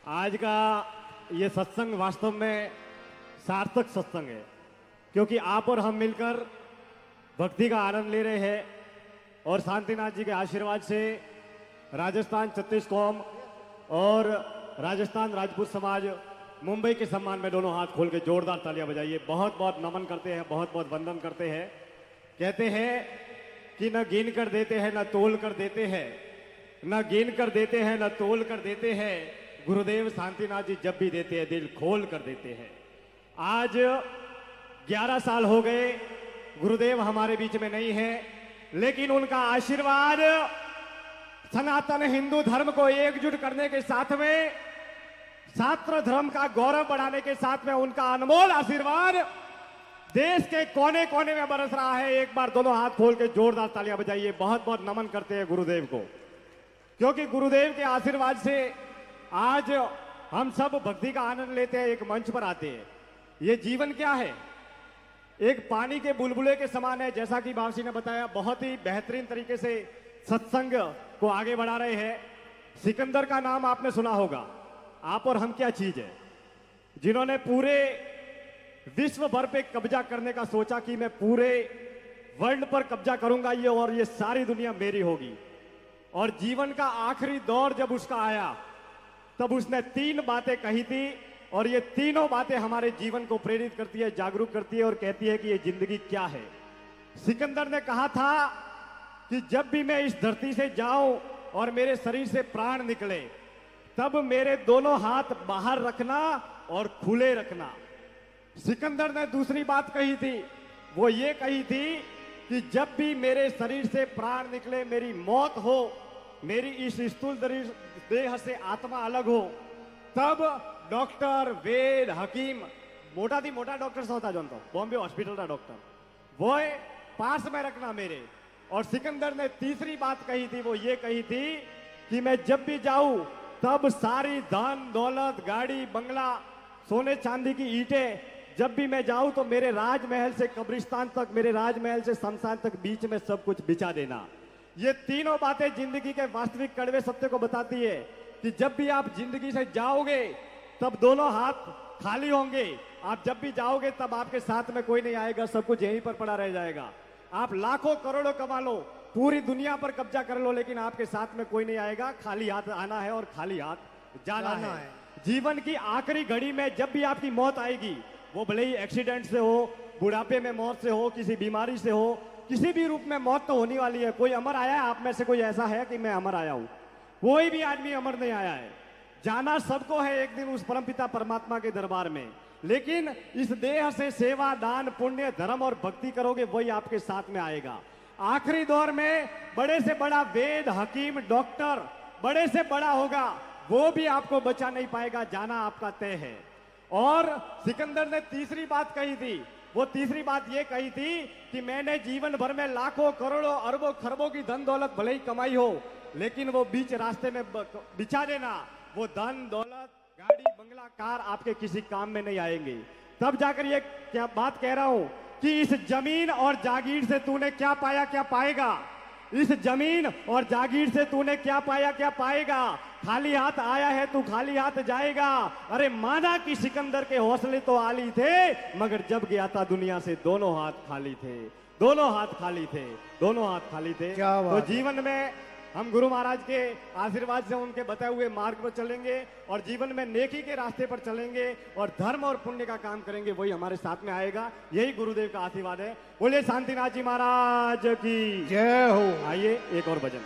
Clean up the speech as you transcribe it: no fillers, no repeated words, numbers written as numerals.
आज का ये सत्संग वास्तव में सार्थक सत्संग है, क्योंकि आप और हम मिलकर भक्ति का आनंद ले रहे हैं और शांतिनाथ जी के आशीर्वाद से राजस्थान छत्तीस कौम और राजस्थान राजपूत समाज मुंबई के सम्मान में दोनों हाथ खोल के जोरदार तालियां बजाइए। बहुत बहुत नमन करते हैं, बहुत बहुत वंदन करते हैं। कहते हैं कि न गिन कर देते हैं न तोल कर देते हैं, न गिन कर देते हैं न तोल कर देते हैं, गुरुदेव शांतिनाथ जी जब भी देते हैं दिल खोल कर देते हैं। आज 11 साल हो गए गुरुदेव हमारे बीच में नहीं है, लेकिन उनका आशीर्वाद सनातन हिंदू धर्म को एकजुट करने के साथ में छात्र धर्म का गौरव बढ़ाने के साथ में उनका अनमोल आशीर्वाद देश के कोने कोने में बरस रहा है। एक बार दोनों हाथ खोल के जोरदार तालियां बजाइए। बहुत बहुत नमन करते हैं गुरुदेव को, क्योंकि गुरुदेव के आशीर्वाद से आज हम सब भक्ति का आनंद लेते हैं, एक मंच पर आते हैं। ये जीवन क्या है? एक पानी के बुलबुले के समान है। जैसा कि बाबूजी ने बताया, बहुत ही बेहतरीन तरीके से सत्संग को आगे बढ़ा रहे हैं। सिकंदर का नाम आपने सुना होगा। आप और हम क्या चीज है, जिन्होंने पूरे विश्व भर पे कब्जा करने का सोचा कि मैं पूरे वर्ल्ड पर कब्जा करूंगा ये, और ये सारी दुनिया मेरी होगी। और जीवन का आखिरी दौर जब उसका आया तब उसने 3 बातें कही थी, और ये तीनों बातें हमारे जीवन को प्रेरित करती है, जागरूक करती है और कहती है कि ये जिंदगी क्या है। सिकंदर ने कहा था कि जब भी मैं इस धरती से जाऊं और मेरे शरीर से प्राण निकले, तब मेरे दोनों हाथ बाहर रखना और खुले रखना। सिकंदर ने दूसरी बात कही थी, वो ये कही थी कि जब भी मेरे शरीर से प्राण निकले, मेरी मौत हो, मेरी इस स्थूल देह से आत्मा अलग हो, तब डॉक्टर, वेद, हकीम, मोटा थी मोटा डॉक्टर से होता जानता हूं, बॉम्बे हॉस्पिटल का डॉक्टर, वो पास में रखना मेरे। और सिकंदर ने तीसरी बात कही थी, वो ये कही थी कि मैं जब भी जाऊं तब सारी धन दौलत, गाड़ी, बंगला, सोने चांदी की ईंटें, जब भी मैं जाऊं तो मेरे राजमहल से कब्रिस्तान तक, मेरे राजमहल से शमशान तक बीच में सब कुछ बिछा देना। ये तीनों बातें जिंदगी के वास्तविक कड़वे सत्य को बताती है कि जब भी आप जिंदगी से जाओगे तब दोनों हाथ खाली होंगे। आप जब भी जाओगे तब आपके साथ में कोई नहीं आएगा, सब कुछ यहीं पर पड़ा रह जाएगा। आप लाखों करोड़ों कमा लो, पूरी दुनिया पर कब्जा कर लो, लेकिन आपके साथ में कोई नहीं आएगा। खाली हाथ आना है और खाली हाथ जाना है। जीवन की आखिरी घड़ी में जब भी आपकी मौत आएगी, वो भले ही एक्सीडेंट से हो, बुढ़ापे में मौत से हो, किसी बीमारी से हो, किसी भी रूप में मौत तो होने वाली है। कोई अमर आया है आप में से? कोई ऐसा है कि मैं अमर आया हूं? कोई भी आदमी अमर नहीं आया है। जाना सबको है एक दिन उस परमपिता परमात्मा के दरबार में, लेकिन इस देह से सेवा, दान, पुण्य, धर्म और भक्ति करोगे, वही आपके साथ में आएगा। आखिरी दौर में बड़े से बड़ा वेद, हकीम, डॉक्टर, बड़े से बड़ा होगा, वो भी आपको बचा नहीं पाएगा। जाना आपका तय है। और सिकंदर ने तीसरी बात कही थी, वो तीसरी बात ये कही थी कि मैंने जीवन भर में लाखों करोड़ों अरबों खरबों की धन दौलत भले ही कमाई हो, लेकिन वो बीच रास्ते में बिछा देना। वो धन दौलत, गाड़ी, बंगला, कार आपके किसी काम में नहीं आएंगे। तब जाकर ये क्या बात कह रहा हूं कि इस जमीन और जागीर से तूने क्या पाया, क्या पाएगा। इस जमीन और जागीर से तूने क्या पाया, क्या पाएगा। खाली हाथ आया है तू खाली हाथ जाएगा। अरे माना कि सिकंदर के हौसले तो आली थे, मगर जब गया था दुनिया से दोनों हाथ खाली थे, दोनों हाथ खाली थे, दोनों हाथ खाली थे। तो जीवन में हम गुरु महाराज के आशीर्वाद से उनके बताए हुए मार्ग पर चलेंगे और जीवन में नेकी के रास्ते पर चलेंगे और धर्म और पुण्य का काम करेंगे, वही हमारे साथ में आएगा। यही गुरुदेव का आशीर्वाद है। बोलिए शांतिनाथ जी महाराज की जय हो। आइए एक और भजन।